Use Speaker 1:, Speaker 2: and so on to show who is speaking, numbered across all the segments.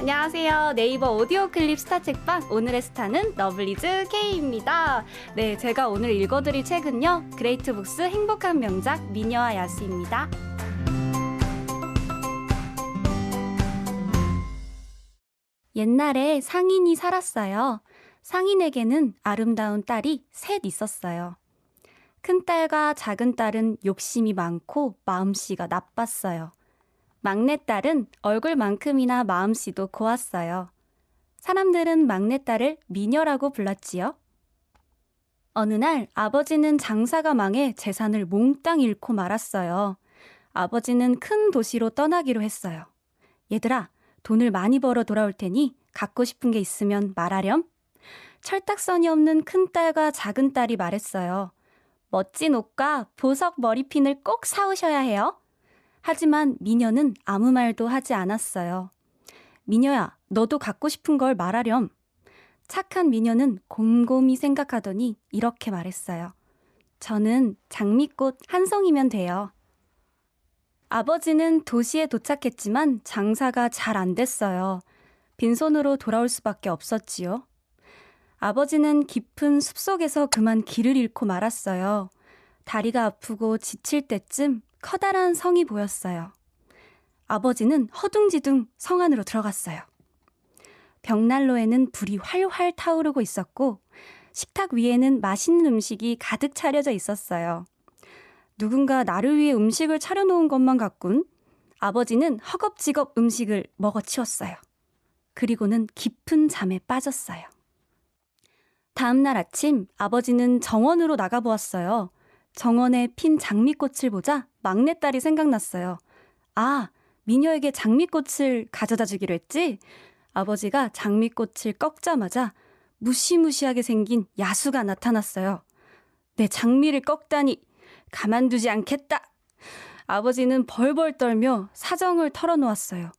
Speaker 1: 안녕하세요. 네이버 오디오 클립 스타 책방 오늘의 스타는 러블리즈 K입니다. 네, 제가 오늘 읽어드릴 책은요. 그레이트북스 행복한 명작 미녀와 야수입니다. 옛날에 상인이 살았어요. 상인에게는 아름다운 딸이 셋 있었어요. 큰딸과 작은딸은 욕심이 많고 마음씨가 나빴어요. 막내딸은 얼굴만큼이나 마음씨도 고왔어요. 사람들은 막내딸을 미녀라고 불렀지요. 어느 날 아버지는 장사가 망해 재산을 몽땅 잃고 말았어요. 아버지는 큰 도시로 떠나기로 했어요. 얘들아, 돈을 많이 벌어 돌아올 테니 갖고 싶은 게 있으면 말하렴. 철딱선이 없는 큰딸과 작은딸이 말했어요. 멋진 옷과 보석 머리핀을 꼭 사오셔야 해요. 하지만 미녀는 아무 말도 하지 않았어요. 미녀야, 너도 갖고 싶은 걸 말하렴. 착한 미녀는 곰곰이 생각하더니 이렇게 말했어요. 저는 장미꽃 한 송이면 돼요. 아버지는 도시에 도착했지만 장사가 잘 안 됐어요. 빈손으로 돌아올 수밖에 없었지요. 아버지는 깊은 숲속에서 그만 길을 잃고 말았어요. 다리가 아프고 지칠 때쯤 커다란 성이 보였어요. 아버지는 허둥지둥 성 안으로 들어갔어요. 벽난로에는 불이 활활 타오르고 있었고 식탁 위에는 맛있는 음식이 가득 차려져 있었어요. 누군가 나를 위해 음식을 차려놓은 것만 같군. 아버지는 허겁지겁 음식을 먹어치웠어요. 그리고는 깊은 잠에 빠졌어요. 다음 날 아침 아버지는 정원으로 나가보았어요. 정원에 핀 장미꽃을 보자 막내딸이 생각났어요. 아, 미녀에게 장미꽃을 가져다 주기로 했지? 아버지가 장미꽃을 꺾자마자 무시무시하게 생긴 야수가 나타났어요. 내 장미를 꺾다니 가만두지 않겠다. 아버지는 벌벌 떨며 사정을 털어놓았어요.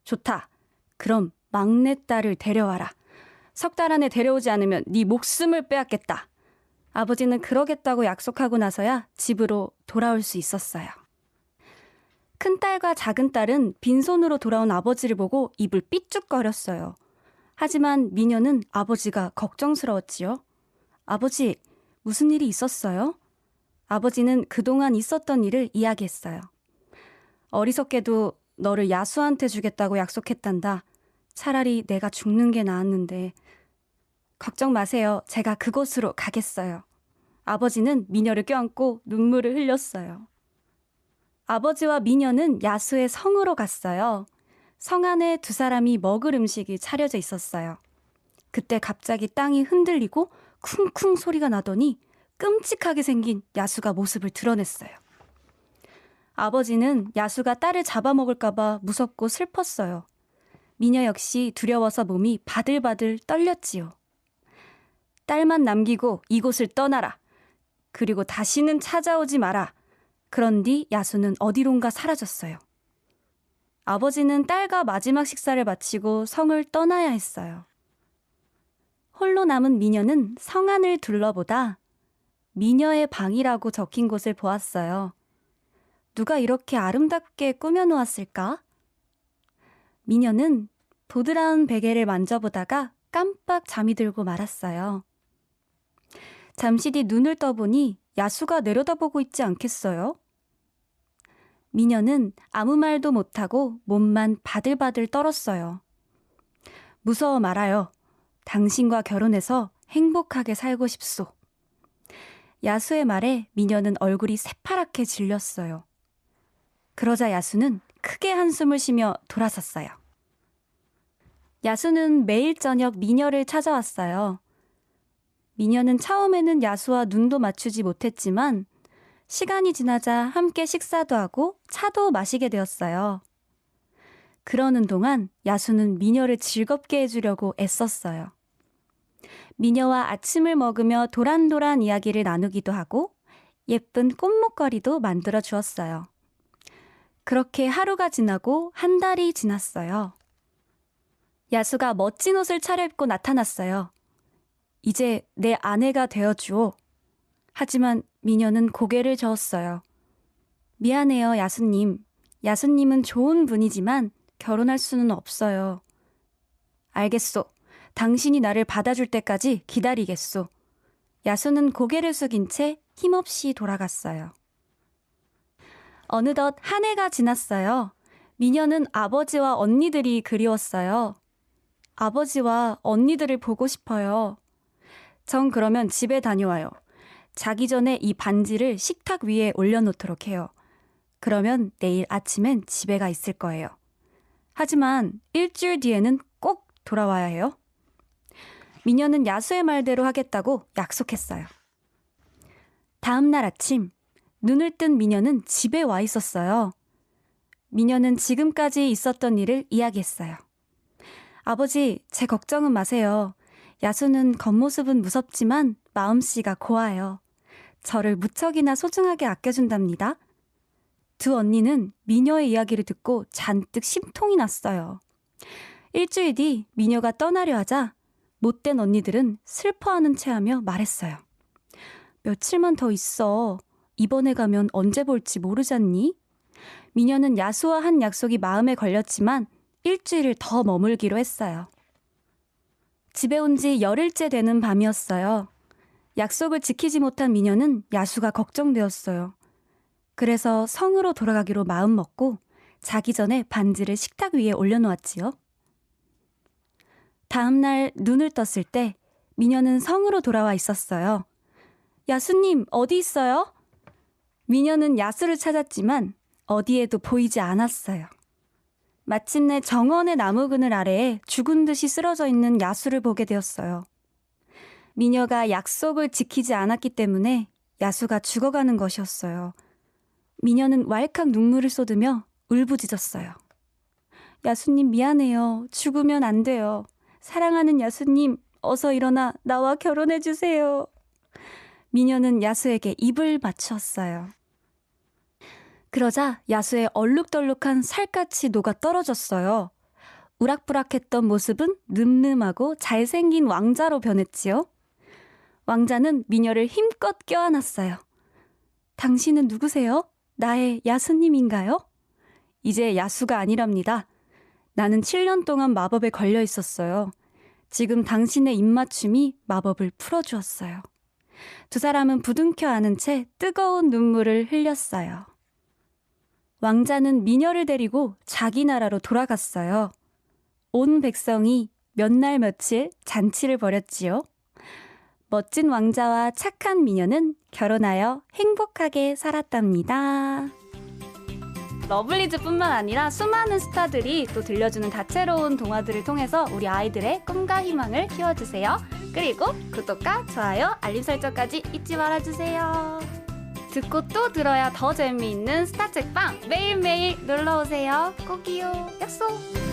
Speaker 1: 좋다. 그럼 막내딸을 데려와라. 석 달 안에 데려오지 않으면 네 목숨을 빼앗겠다. 아버지는 그러겠다고 약속하고 나서야 집으로 돌아올 수 있었어요. 큰딸과 작은딸은 빈손으로 돌아온 아버지를 보고 입을 삐죽거렸어요. 하지만 미녀는 아버지가 걱정스러웠지요. 아버지, 무슨 일이 있었어요? 아버지는 그동안 있었던 일을 이야기했어요. 어리석게도 너를 야수한테 주겠다고 약속했단다. 차라리 내가 죽는 게 나았는데. 걱정 마세요. 제가 그곳으로 가겠어요. 아버지는 미녀를 껴안고 눈물을 흘렸어요. 아버지와 미녀는 야수의 성으로 갔어요. 성 안에 두 사람이 먹을 음식이 차려져 있었어요. 그때 갑자기 땅이 흔들리고 쿵쿵 소리가 나더니 끔찍하게 생긴 야수가 모습을 드러냈어요. 아버지는 야수가 딸을 잡아먹을까 봐 무섭고 슬펐어요. 미녀 역시 두려워서 몸이 바들바들 떨렸지요. 딸만 남기고 이곳을 떠나라. 그리고 다시는 찾아오지 마라. 그런 뒤 야수는 어디론가 사라졌어요. 아버지는 딸과 마지막 식사를 마치고 성을 떠나야 했어요. 홀로 남은 미녀는 성 안을 둘러보다 미녀의 방이라고 적힌 곳을 보았어요. 누가 이렇게 아름답게 꾸며놓았을까? 미녀는 보드라운 베개를 만져보다가 깜빡 잠이 들고 말았어요. 잠시 뒤 눈을 떠보니 야수가 내려다보고 있지 않겠어요? 미녀는 아무 말도 못하고 몸만 바들바들 떨었어요. 무서워 말아요. 당신과 결혼해서 행복하게 살고 싶소. 야수의 말에 미녀는 얼굴이 새파랗게 질렸어요. 그러자 야수는 크게 한숨을 쉬며 돌아섰어요. 야수는 매일 저녁 미녀를 찾아왔어요. 미녀는 처음에는 야수와 눈도 맞추지 못했지만 시간이 지나자 함께 식사도 하고 차도 마시게 되었어요. 그러는 동안 야수는 미녀를 즐겁게 해주려고 애썼어요. 미녀와 아침을 먹으며 도란도란 이야기를 나누기도 하고 예쁜 꽃목걸이도 만들어 주었어요. 그렇게 하루가 지나고 한 달이 지났어요. 야수가 멋진 옷을 차려입고 나타났어요. 이제 내 아내가 되어주오. 하지만 미녀는 고개를 저었어요. 미안해요, 야수님. 야수님은 좋은 분이지만 결혼할 수는 없어요. 알겠소. 당신이 나를 받아줄 때까지 기다리겠소. 야수는 고개를 숙인 채 힘없이 돌아갔어요. 어느덧 한 해가 지났어요. 미녀는 아버지와 언니들이 그리웠어요. 아버지와 언니들을 보고 싶어요. 전 그러면 집에 다녀와요. 자기 전에 이 반지를 식탁 위에 올려놓도록 해요. 그러면 내일 아침엔 집에 가 있을 거예요. 하지만 일주일 뒤에는 꼭 돌아와야 해요. 미녀는 야수의 말대로 하겠다고 약속했어요. 다음 날 아침, 눈을 뜬 미녀는 집에 와 있었어요. 미녀는 지금까지 있었던 일을 이야기했어요. 아버지, 제 걱정은 마세요. 야수는 겉모습은 무섭지만 마음씨가 고와요. 저를 무척이나 소중하게 아껴준답니다. 두 언니는 미녀의 이야기를 듣고 잔뜩 심통이 났어요. 일주일 뒤 미녀가 떠나려 하자 못된 언니들은 슬퍼하는 체하며 말했어요. 며칠만 더 있어. 이번에 가면 언제 볼지 모르잖니? 미녀는 야수와 한 약속이 마음에 걸렸지만 일주일을 더 머물기로 했어요. 집에 온 지 열흘째 되는 밤이었어요. 약속을 지키지 못한 미녀는 야수가 걱정되었어요. 그래서 성으로 돌아가기로 마음먹고 자기 전에 반지를 식탁 위에 올려놓았지요. 다음 날 눈을 떴을 때 미녀는 성으로 돌아와 있었어요. 야수님, 어디 있어요? 미녀는 야수를 찾았지만 어디에도 보이지 않았어요. 마침내 정원의 나무 그늘 아래에 죽은 듯이 쓰러져 있는 야수를 보게 되었어요. 미녀가 약속을 지키지 않았기 때문에 야수가 죽어가는 것이었어요. 미녀는 왈칵 눈물을 쏟으며 울부짖었어요. 야수님 미안해요. 죽으면 안 돼요. 사랑하는 야수님, 어서 일어나 나와 결혼해 주세요. 미녀는 야수에게 입을 맞추었어요. 그러자 야수의 얼룩덜룩한 살갗이 녹아 떨어졌어요. 우락부락했던 모습은 늠름하고 잘생긴 왕자로 변했지요. 왕자는 미녀를 힘껏 껴안았어요. 당신은 누구세요? 나의 야수님인가요? 이제 야수가 아니랍니다. 나는 7년 동안 마법에 걸려 있었어요. 지금 당신의 입맞춤이 마법을 풀어주었어요. 두 사람은 부둥켜 안은 채 뜨거운 눈물을 흘렸어요. 왕자는 미녀를 데리고 자기 나라로 돌아갔어요. 온 백성이 몇 날 며칠 잔치를 벌였지요. 멋진 왕자와 착한 미녀는 결혼하여 행복하게 살았답니다. 러블리즈뿐만 아니라 수많은 스타들이 또 들려주는 다채로운 동화들을 통해서 우리 아이들의 꿈과 희망을 키워주세요. 그리고 구독과 좋아요, 알림 설정까지 잊지 말아주세요. 듣고 또 들어야 더 재미있는 스타 책방 매일매일 놀러오세요. 꼭이요. 약속!